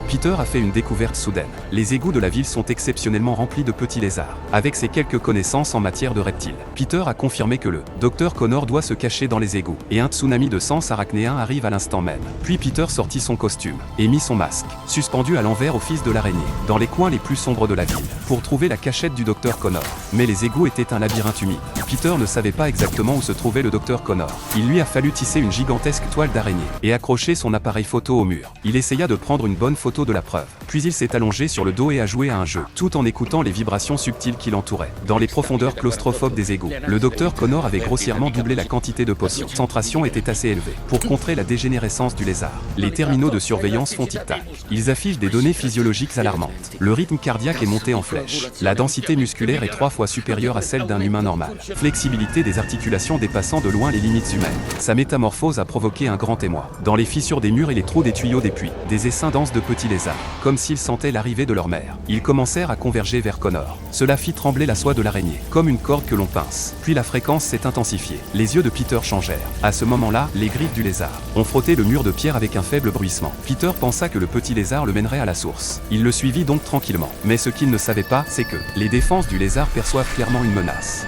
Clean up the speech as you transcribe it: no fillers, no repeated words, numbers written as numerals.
Peter a fait une découverte soudaine. Les égouts de la ville sont exceptionnellement remplis de petits lézards. Avec ses quelques connaissances en matière de reptiles, Peter a confirmé que le Dr Connor doit se cacher dans les égouts, et un tsunami de sang arachnéen arrive à l'instant même. Puis Peter sortit son costume, et mit son masque, suspendu à l'envers au fils de l'araignée, dans les coins les plus sombres de la ville, pour trouver la cachette du Dr Connor. Mais les égouts étaient un labyrinthe humide. Peter ne savait pas exactement où se trouvait le Dr Connor. Il lui a fallu tisser une gigantesque toile d'araignée, et accrocher son appareil photo au mur. Il essaya de prendre une bonne photo de la preuve. Puis il s'est allongé sur le dos et a joué à un jeu, tout en écoutant les vibrations subtiles qui l'entouraient. Dans les profondeurs claustrophobes des égouts, le Dr Connor avait grossièrement doublé la quantité de potions. La concentration était assez élevée pour contrer la dégénérescence du lézard. Les terminaux de surveillance font tic-tac. Ils affichent des données physiologiques alarmantes. Le rythme cardiaque est monté en flèche. La densité musculaire est 3 fois supérieure à celle d'un humain normal. Flexibilité des articulations dépassant de loin les limites humaines. Sa métamorphose a provoqué un grand émoi. Dans les fissures des murs et les trous des tuyaux des puits, des essaims denses de petits lézards, comme s'ils sentaient l'arrivée de leur mère. Ils commencèrent à converger vers Connor. Cela fit trembler la soie de l'araignée, comme une corde que l'on pince. Puis la fréquence s'est intensifiée. Les yeux de Peter changèrent. À ce moment-là, les griffes du lézard ont frotté le mur de pierre avec un faible bruissement. Peter pensa que le petit lézard le mènerait à la source. Il le suivit donc tranquillement. Mais ce qu'il ne savait pas, c'est que les défenses du lézard perçoivent clairement une menace.